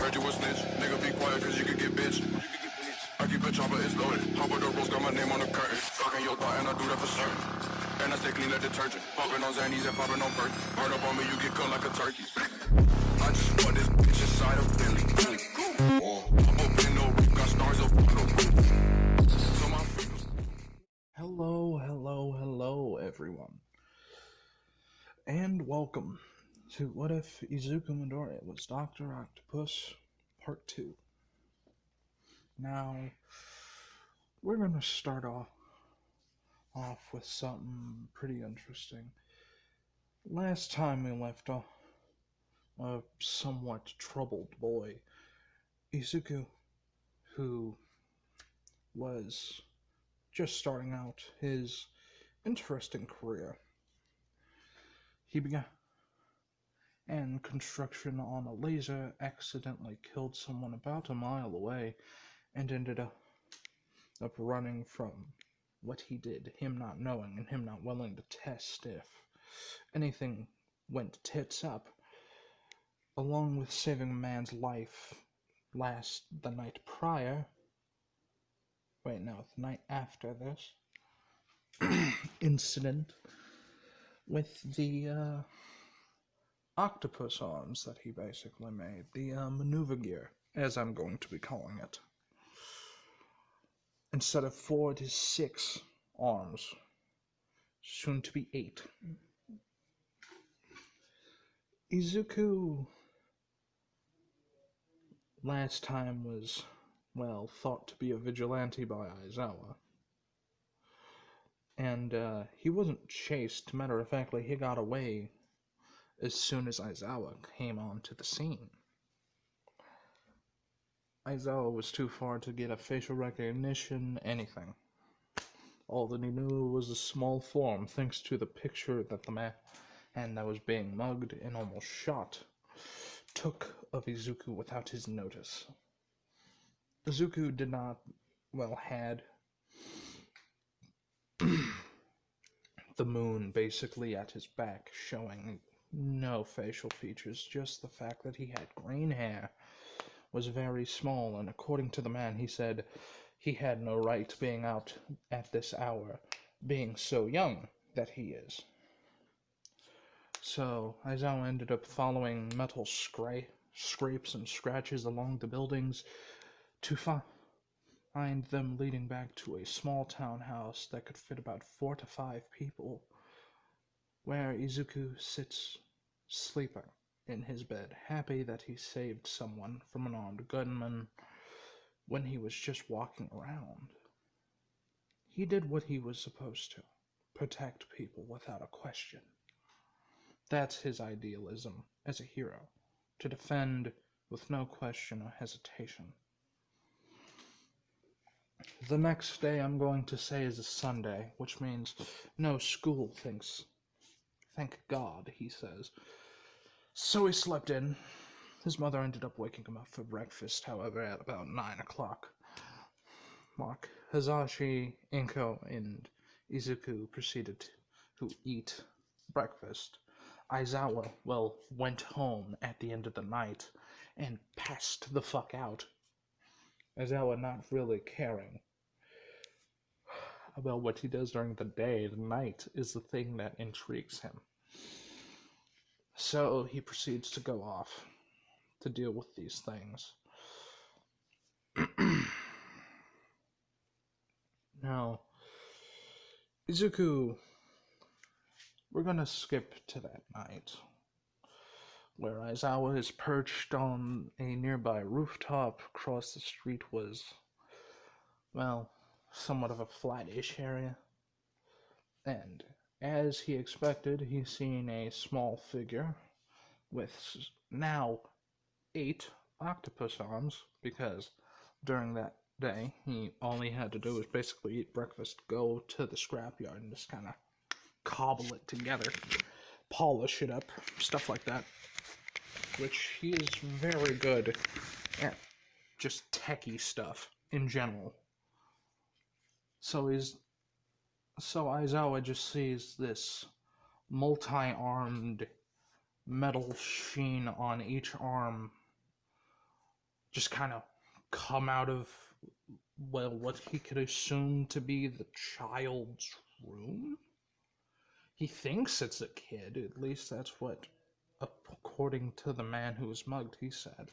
Heard you a snitch, nigga be quiet cause you could get bitched. I keep a chopper, it's loaded. Hop with the rolls, got my name on the curtain. Fucking your thought and I do that for certain. And I stay clean like detergent. Popping on Xannies and popping on Perk. Burn up on me, you get cooked like a turkey. I just want this bitch inside of Billy. I'm open no roof, got stars up on the roof. So my freedom. Hello, everyone. And welcome to What If Izuku Midoriya Was Dr. Octopus, Part 2. Now, we're going to start off with something pretty interesting. Last time we left a somewhat troubled boy, Izuku, who was just starting out his interesting career. He began, and construction on a laser accidentally killed someone about a mile away and ended up running from what he did, him not knowing and him not willing to test if anything went tits up, along with saving a man's life the night after this incident with the octopus arms that he basically made, the maneuver gear, as I'm going to be calling it. Instead of 4, it is 6 arms, soon to be 8. Izuku last time was, thought to be a vigilante by Aizawa. And he wasn't chased. Matter of fact, he got away as soon as Aizawa came onto the scene. Aizawa was too far to get a facial recognition, anything. All that he knew was a small form, thanks to the picture that the man that was being mugged and almost shot took of Izuku without his notice. Izuku did not, had the moon basically at his back, showing no facial features, just the fact that he had green hair, was very small, and according to the man, he said he had no right being out at this hour, being so young that he is. So Aizawa ended up following metal scrapes and scratches along the buildings to find them leading back to a small townhouse that could fit about 4 to 5 people, where Izuku sits sleeping in his bed, happy that he saved someone from an armed gunman when he was just walking around. He did what he was supposed to, protect people without a question. That's his idealism as a hero, to defend with no question or hesitation. The next day, I'm going to say, is a Sunday, which means no school, thank God, he says. So he slept in. His mother ended up waking him up for breakfast, however, at about 9 o'clock. Hazashi, Inko, and Izuku proceeded to eat breakfast. Aizawa, went home at the end of the night and passed the fuck out. Aizawa not really caring about what he does during the day. The night is the thing that intrigues him. So he proceeds to go off to deal with these things. Now, Izuku, we're gonna skip to that night, where Aizawa is perched on a nearby rooftop. Across the street was, somewhat of a flat-ish area. And as he expected, he's seen a small figure with now 8 octopus arms, because during that day, all he had to do was basically eat breakfast, go to the scrapyard, and just kind of cobble it together, polish it up, stuff like that, which he is very good at, just techie stuff in general. So Aizawa just sees this multi-armed metal sheen on each arm just kind of come out of, well, what he could assume to be the child's room. He thinks it's a kid, at least that's what, according to the man who was mugged, he said.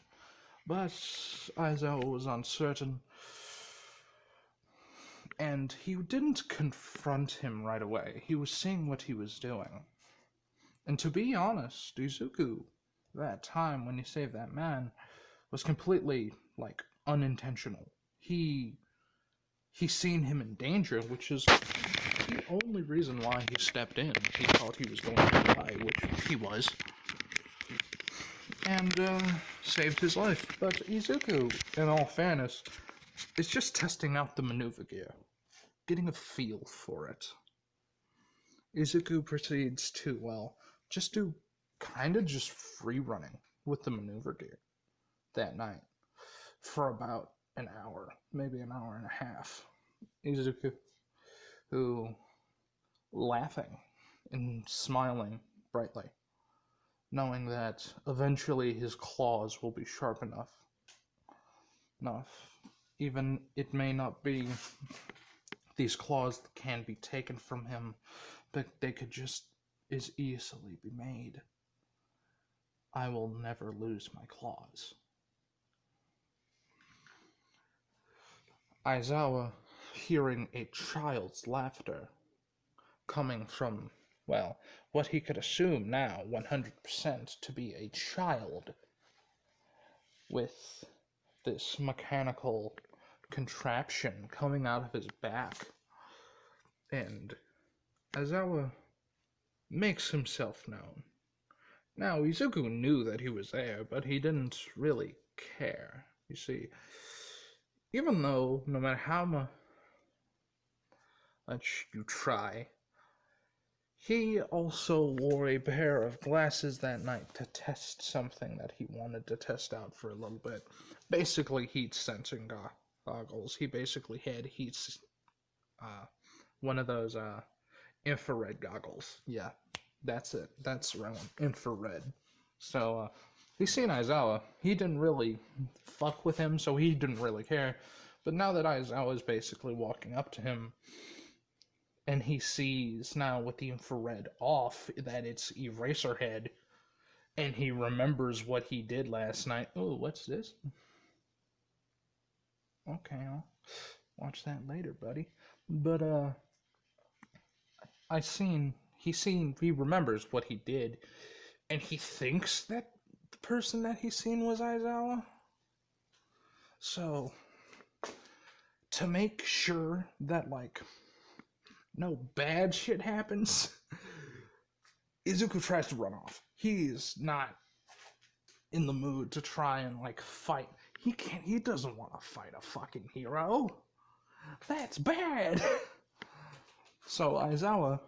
But Aizawa was uncertain, and he didn't confront him right away. He was seeing what he was doing. And to be honest, Izuku, that time when he saved that man, was completely, unintentional. He seen him in danger, which is the only reason why he stepped in. He thought he was going to die, which he was, and saved his life. But Izuku, in all fairness, is just testing out the maneuver gear, getting a feel for it. Izuku proceeds to, just do just free running with the maneuver gear that night for about an hour, maybe an hour and a half. Izuku, who, laughing and smiling brightly, knowing that eventually his claws will be sharp enough, even it may not be these claws that can be taken from him, but they could just as easily be made. I will never lose my claws. Aizawa, hearing a child's laughter coming from, what he could assume now 100% to be a child with this mechanical contraption coming out of his back. And Aizawa makes himself known. Now, Izuku knew that he was there, but he didn't really care. You see, even though no matter how much you try, he also wore a pair of glasses that night to test something that he wanted to test out for a little bit. Basically, heat sensing goggles. He basically had one of those infrared goggles. Yeah, that's it. That's the right one. Infrared. So, he's seen Aizawa. He didn't really fuck with him, so he didn't really care. But now that Aizawa is basically walking up to him, and he sees now with the infrared off that it's Eraserhead, and he remembers what he did last night. Oh, what's this? Okay, I'll watch that later, buddy. But, he remembers what he did, and he thinks that the person that he's seen was Aizawa. So, to make sure that, no bad shit happens, Izuku tries to run off. He's not in the mood to try and, fight. He doesn't want to fight a fucking hero. That's bad. So Aizawa,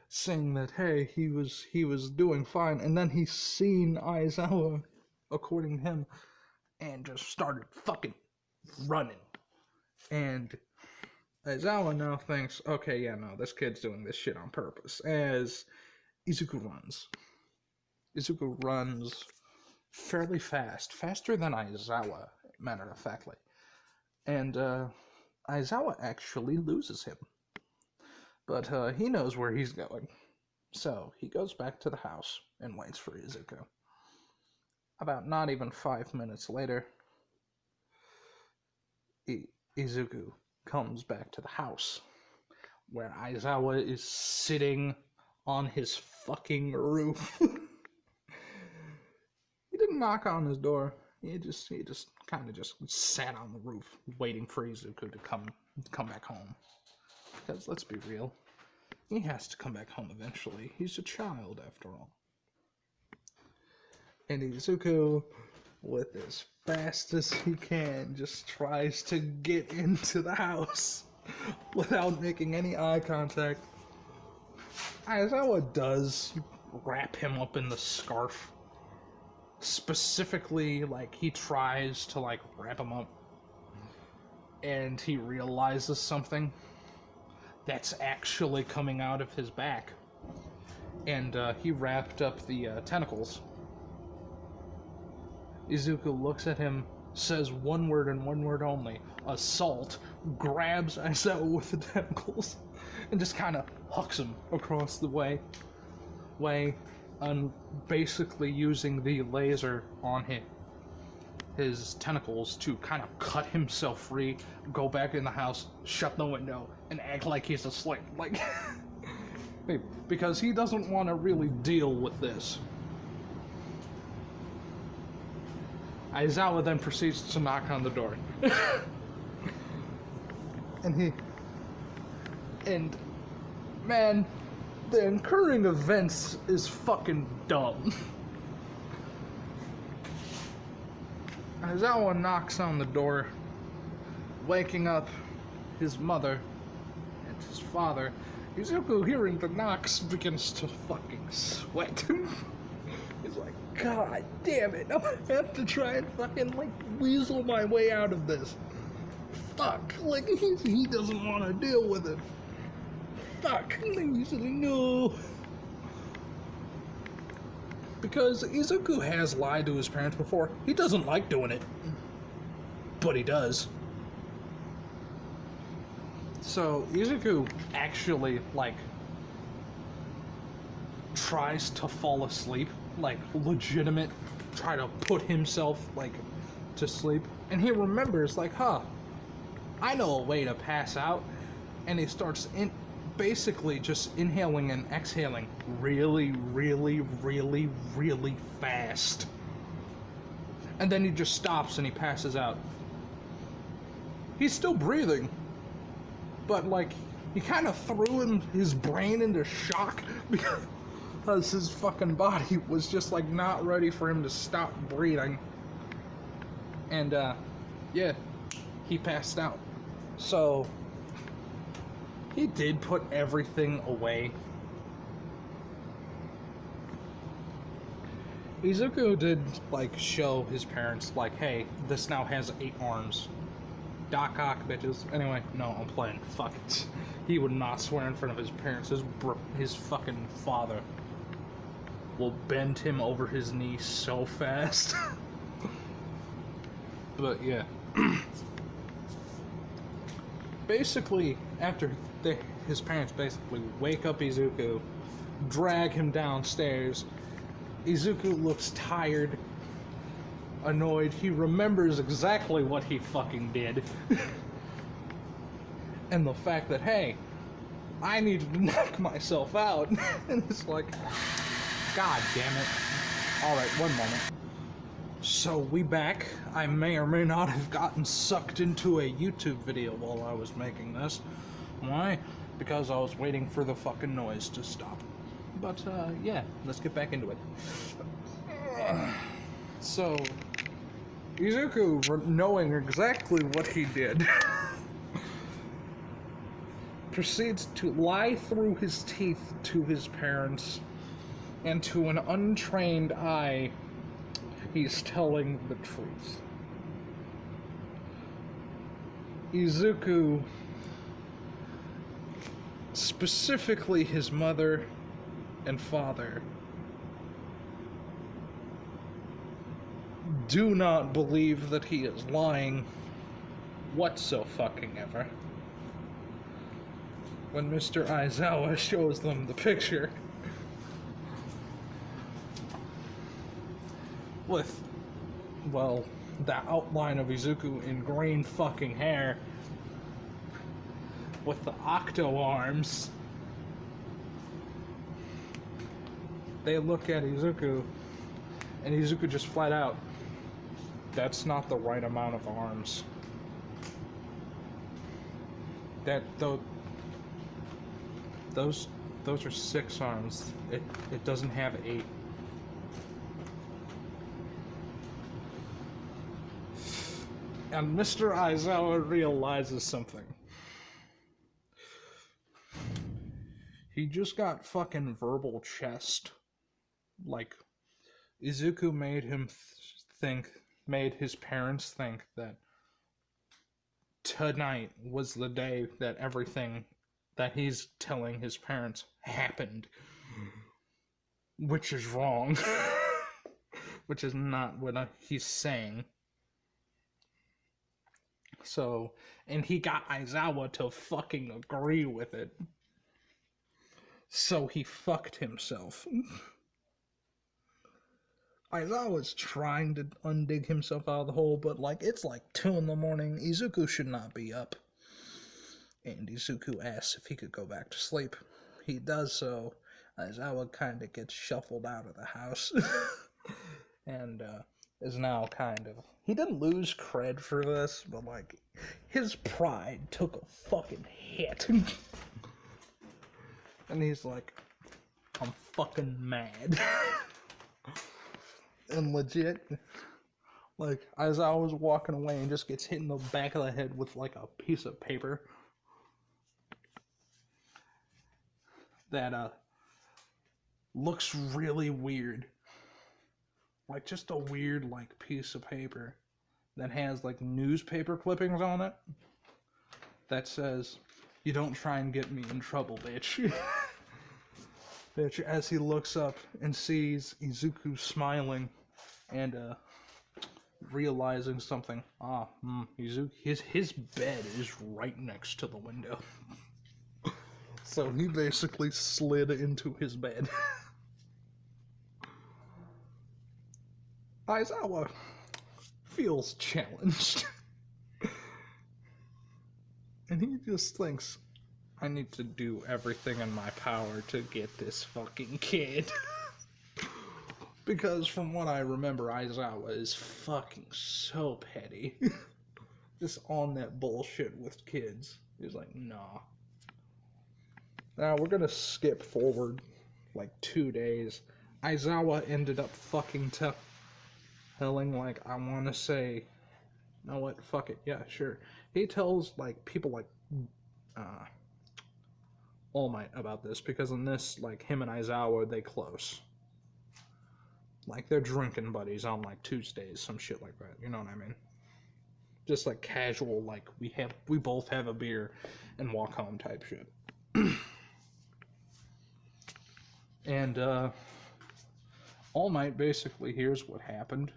saying that, hey, he was doing fine, and then he's seen Aizawa, according to him, and just started fucking running. And Aizawa now thinks, okay, yeah, no, this kid's doing this shit on purpose, as Izuku runs. Izuku runs fairly fast, faster than Aizawa, matter of factly. And Aizawa actually loses him. But he knows where he's going. So he goes back to the house and waits for Izuku. About not even 5 minutes later, Izuku comes back to the house, where Aizawa is sitting on his fucking roof. He didn't knock on his door. He just kind of just sat on the roof, waiting for Izuku to come back home. Because let's be real, he has to come back home eventually. He's a child, after all. And Izuku, with as fast as he can, just tries to get into the house without making any eye contact. Aizawa does wrap him up in the scarf. Specifically, he tries to, wrap him up. And he realizes something that's actually coming out of his back. And he wrapped up the tentacles. Izuku looks at him says one word and one word only, assault, grabs Aizawa with the tentacles, and just kind of hucks him across the way, and basically using the laser on his tentacles to kind of cut himself free, go back in the house, shut the window, and act like he's asleep. Like, because he doesn't want to really deal with this. Aizawa then proceeds to knock on the door. And man, the occurring events is fucking dumb. Aizawa knocks on the door, waking up his mother and his father. Izuku, hearing the knocks, begins to fucking sweat. He's like, God damn it, I'm gonna have to try and fucking, like, weasel my way out of this. Fuck, like, he doesn't want to deal with it. Fuck, he's like, no. Because Izuku has lied to his parents before. He doesn't like doing it. But he does. So, Izuku actually, like, tries to fall asleep. Like, legitimate, try to put himself, like, to sleep. And he remembers, like, I know a way to pass out. And he starts basically just inhaling and exhaling really, really, really, really fast. And then he just stops and he passes out. He's still breathing. But, like, he kind of threw his brain into shock because his fucking body was just, like, not ready for him to stop breathing. And, yeah, he passed out. So, he did put everything away. Izuku did, like, show his parents, like, hey, this now has 8 arms. Doc cock, bitches. Anyway, no, I'm playing. Fuck it. He would not swear in front of his parents. His fucking father will bend him over his knee so fast. But, yeah. Basically, after his parents basically wake up Izuku, drag him downstairs, Izuku looks tired, annoyed. He remembers exactly what he fucking did. And the fact that, hey, I needed to knock myself out. And it's like, God damn it. Alright, one moment. So, we back. I may or may not have gotten sucked into a YouTube video while I was making this. Why? Because I was waiting for the fucking noise to stop. But, yeah, let's get back into it. So, Izuku, knowing exactly what he did, proceeds to lie through his teeth to his parents, and to an untrained eye, he's telling the truth. Izuku, specifically his mother and father, do not believe that he is lying whatso-fucking-ever. When Mr. Aizawa shows them the picture with, well, the outline of Izuku in green fucking hair with the octo arms, they look at Izuku, and Izuku just flat out, that's not the right amount of arms. Those are 6 arms. It doesn't have 8. And Mr. Aizawa realizes something. He just got fucking verbal chessed. Like, Izuku made his parents think that tonight was the day that everything that he's telling his parents happened. Which is wrong. Which is not what he's saying. So, and he got Aizawa to fucking agree with it. So he fucked himself. Aizawa's trying to undig himself out of the hole, but like it's like 2 in the morning. Izuku should not be up. And Izuku asks if he could go back to sleep. He does so. Aizawa kind of gets shuffled out of the house. And is now kind of... He didn't lose cred for this, but like his pride took a fucking hit. And he's like, I'm fucking mad. And legit, like, as I was walking away and just gets hit in the back of the head with like a piece of paper that looks really weird. Like just a weird like piece of paper that has like newspaper clippings on it that says, "You don't try and get me in trouble, bitch." Bitch, as he looks up and sees Izuku smiling and realizing something. Izuku, his bed is right next to the window. So he basically slid into his bed. Aizawa feels challenged. And he just thinks, I need to do everything in my power to get this fucking kid. Because from what I remember, Aizawa is fucking so petty. Just on that bullshit with kids. He's like, nah. Now we're gonna skip forward like 2 days. Aizawa ended up fucking telling, like, I want to say, you know what, fuck it, yeah, sure. He tells, like, people like All Might about this, because in this, like, him and Aizawa, they close. Like, they're drinking buddies on, like, Tuesdays, some shit like that, you know what I mean? Just, like, casual, like, we both have a beer and walk home type shit. And, All Might basically hears what happened.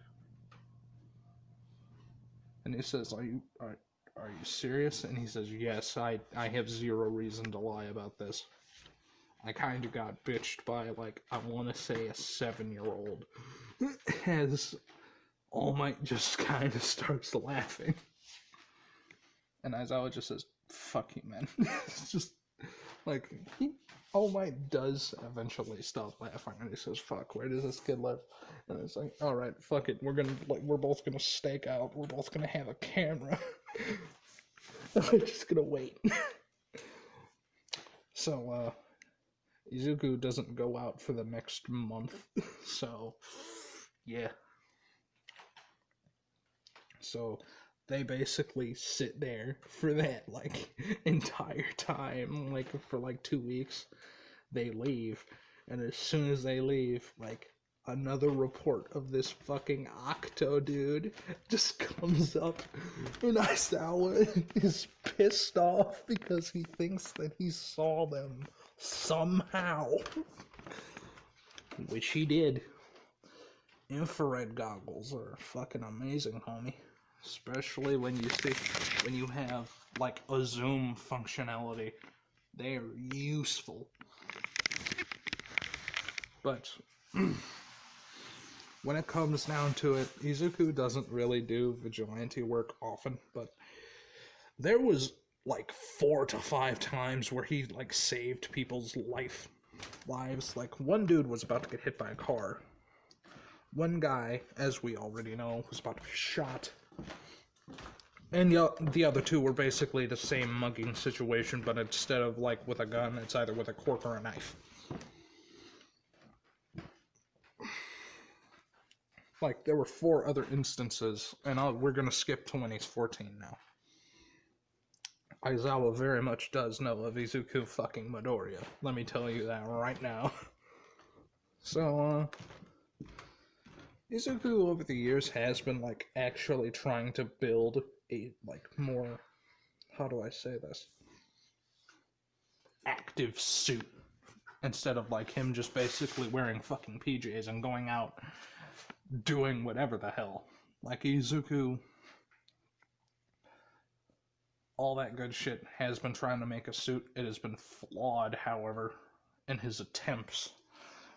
And he says, are you serious? And he says, yes, I have zero reason to lie about this. I kind of got bitched by, like, I want to say a 7-year-old. As All Might just kind of starts laughing. And Aizawa just says, fuck you, man. It's just, like, All Might does eventually stop laughing. And he says, fuck, where does this kid live? And it's like, alright, fuck it. We're both gonna stake out. We're both gonna have a camera. We're just gonna wait. So, Izuku doesn't go out for the next month. So, yeah. So, they basically sit there for that, like, entire time, like, for, like, 2 weeks. They leave, and as soon as they leave, like, another report of this fucking Octo dude just comes up, and Aizawa is pissed off because he thinks that he saw them somehow. Which he did. Infrared goggles are fucking amazing, homie. Especially when you have, like, a zoom functionality. They are useful. But when it comes down to it, Izuku doesn't really do vigilante work often, but there was like 4 to 5 times where he like saved people's lives. Like one dude was about to get hit by a car. One guy, as we already know, was about to be shot. And the other two were basically the same mugging situation, but instead of like with a gun, it's either with a cork or a knife. Like, there were 4 other instances, and we're going to skip to when he's 14 now. Aizawa very much does know of Izuku fucking Midoriya. Let me tell you that right now. So, Izuku over the years has been, like, actually trying to build a, like, more, how do I say this? Active suit. Instead of, like, him just basically wearing fucking PJs and going out doing whatever the hell. Like, Izuku All that good shit has been trying to make a suit. It has been flawed, however, in his attempts.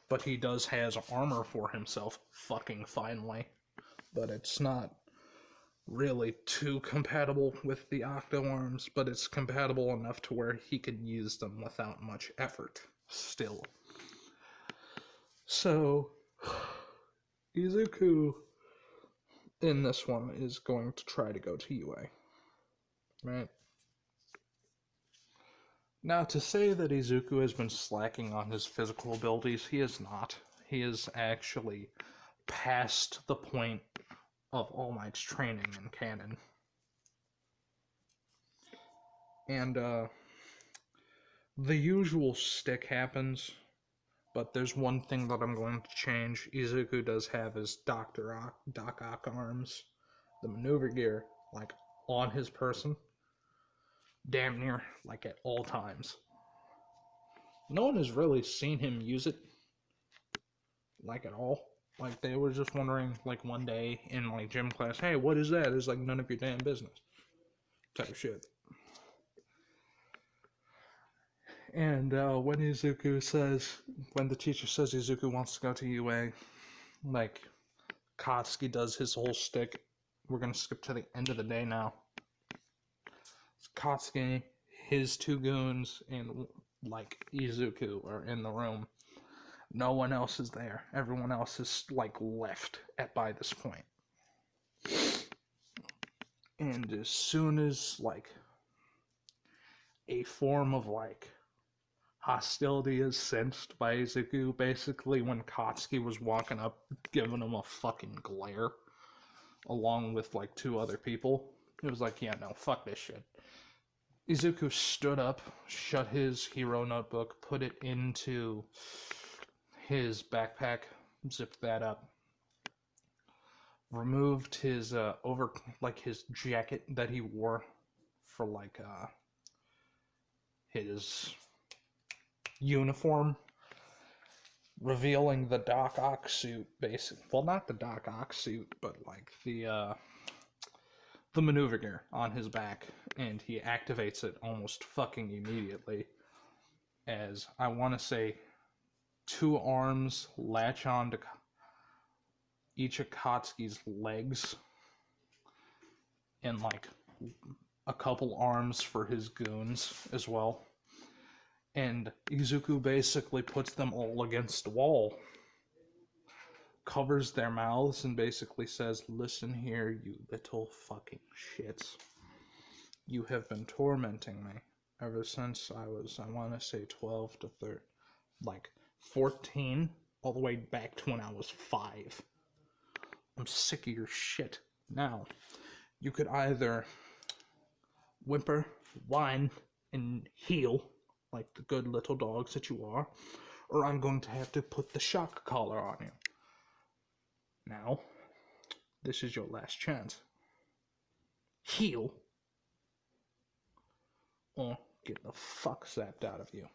But he does has armor for himself, fucking finally. But it's not really too compatible with the octo arms, but it's compatible enough to where he could use them without much effort still. So Izuku in this one is going to try to go to UA. Right? Now, to say that Izuku has been slacking on his physical abilities, he is not. He is actually past the point of All Might's training in canon. And, the usual stick happens, but there's one thing that I'm going to change. Izuku does have his Doc Ock arms, the maneuver gear, like, on his person. Damn near, like, at all times. No one has really seen him use it, like, at all. Like, they were just wondering, like, one day in, like, gym class, hey, what is that? It's like, none of your damn business. Type of shit. And when the teacher says Izuku wants to go to UA, like, Katsuki does his whole shtick. We're gonna skip to the end of the day now. It's Katsuki, his two goons, and, like, Izuku are in the room. No one else is there. Everyone else is, like, left by this point. And as soon as, like, a form of, like, hostility is sensed by Izuku, basically when Katsuki was walking up, giving him a fucking glare, along with, like, two other people, it was like, yeah, no, fuck this shit. Izuku stood up, shut his hero notebook, put it into his backpack, zipped that up, removed his his jacket that he wore for, like, his uniform, revealing the Doc Ock suit, basically. Well, not the Doc Ock suit, but, like, the maneuver gear on his back, and he activates it almost fucking immediately, as, I want to say, two arms latch on to each of Katsuki's legs, and, like, a couple arms for his goons as well. And Izuku basically puts them all against the wall, covers their mouths, and basically says, listen here, you little fucking shits. You have been tormenting me ever since I was, I want to say, 12 to 13, like, 14, all the way back to when I was 5. I'm sick of your shit. Now, you could either whimper, whine, and heal, like the good little dogs that you are, or I'm going to have to put the shock collar on you. Now, this is your last chance. Heal, or get the fuck zapped out of you.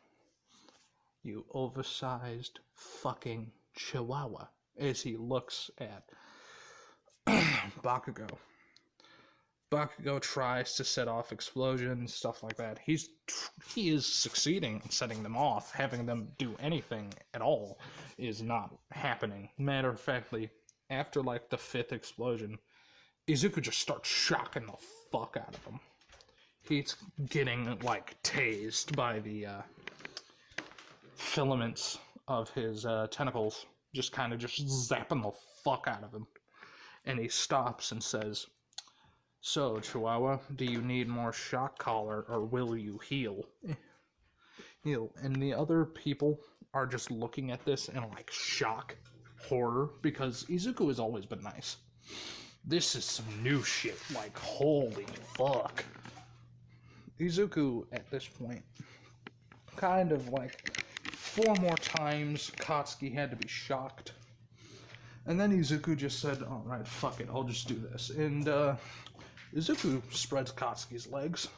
You oversized fucking chihuahua, as he looks at Bakugo. Bakugo tries to set off explosions, stuff like that. He is succeeding in setting them off. Having them do anything at all is not happening. Matter of factly, after, like, the 5th explosion, Izuku just starts shocking the fuck out of him. He's getting, like, tased by the filaments of his tentacles, just kind of just zapping the fuck out of him. And he stops and says, so, Chihuahua, do you need more shock collar, or will you heal? Heal. And the other people are just looking at this in, like, shock, horror, because Izuku has always been nice. This is some new shit, like, holy fuck. Izuku, at this point, kind of, like, 4 more times, Katsuki had to be shocked. And then Izuku just said, alright, fuck it, I'll just do this. And, Izuku spreads Katsuki's legs.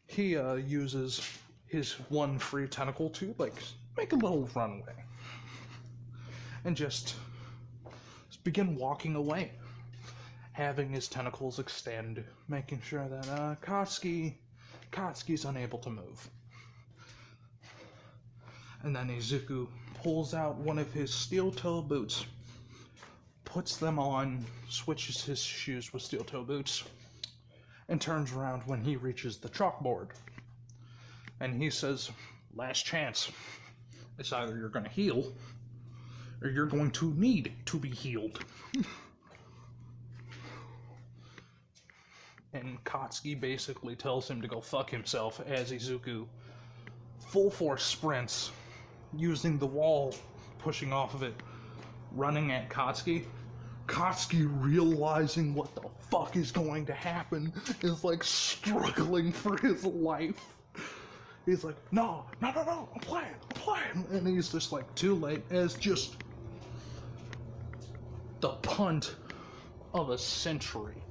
He uses his one free tentacle to, like, make a little runway. And just begin walking away. having his tentacles extend, making sure that Katsuki's unable to move. And then Izuku pulls out one of his steel toe boots, puts them on, switches his shoes with steel toe boots, and turns around when he reaches the chalkboard. And he says, last chance. It's either you're going to heal, or you're going to need to be healed. And Katsuki basically tells him to go fuck himself as Izuku full force sprints, using the wall pushing off of it, running at Katsuki. Katsuki, realizing what the fuck is going to happen, is like struggling for his life. He's like, no, I'm playing. And he's just like, too late, as just the punt of a century.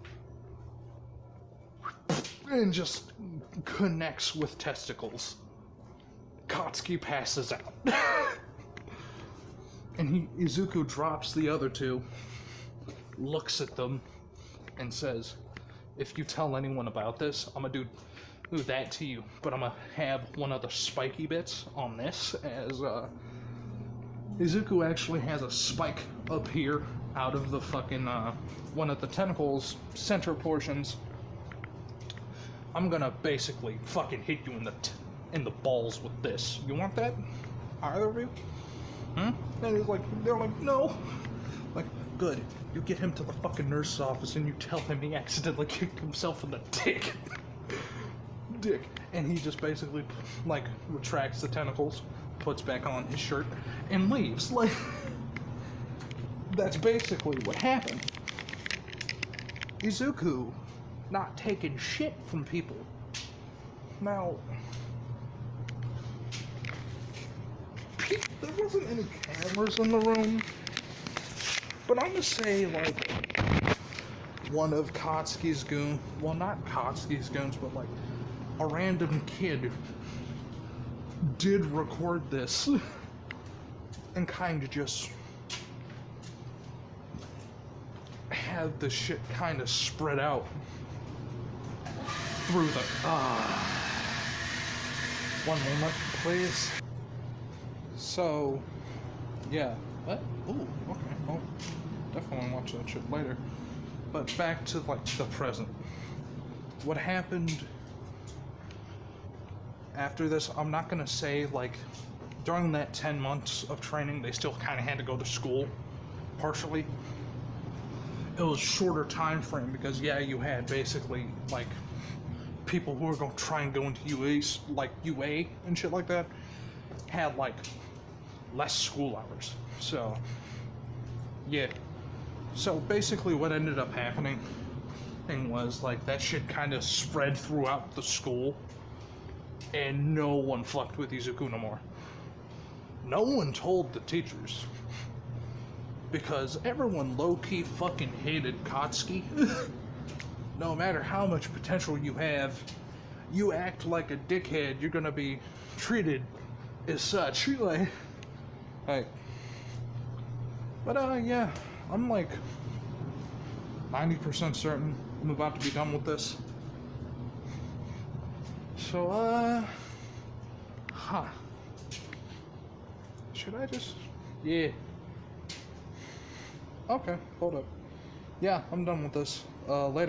And just connects with testicles. Katsuki passes out. And Izuku drops the other two, looks at them, and says, if you tell anyone about this, I'm gonna do that to you, but I'm gonna have one of the spiky bits on this, as Izuku actually has a spike up here out of the fucking one of the tentacles center portions. I'm gonna basically fucking hit you in the balls with this. You want that? Either of you? And he's like, they're like, no. Like, good. You get him to the fucking nurse's office and you tell him he accidentally kicked himself in the dick. And he just basically, like, retracts the tentacles, puts back on his shirt, and leaves. Like, that's basically what happened. Izuku not taking shit from people. Now, there wasn't any cameras in the room, but I'm gonna say, like, one of Katsuki's goons, well, not Katsuki's goons, but like a random kid did record this and kind of just had the shit kind of spread out through the one moment, please. So, yeah. What? Ooh, okay. Well, definitely watch that shit later. But back to, like, the present. What happened after this, I'm not gonna say, like, during that 10 months of training, they still kind of had to go to school, partially. It was shorter time frame because, yeah, you had basically, like, people who were going to try and go into UA and shit like that, had, like, less school hours. So, yeah. So, basically what ended up happening was, like, that shit kind of spread throughout the school, and no one fucked with Izuku no more. No one told the teachers, because everyone low-key fucking hated Katsuki. No matter how much potential you have, you act like a dickhead, you're gonna be treated as such. Like, but yeah, I'm like 90% certain I'm about to be done with this. So, should I just, yeah. Okay, hold up. Yeah, I'm done with this. Later.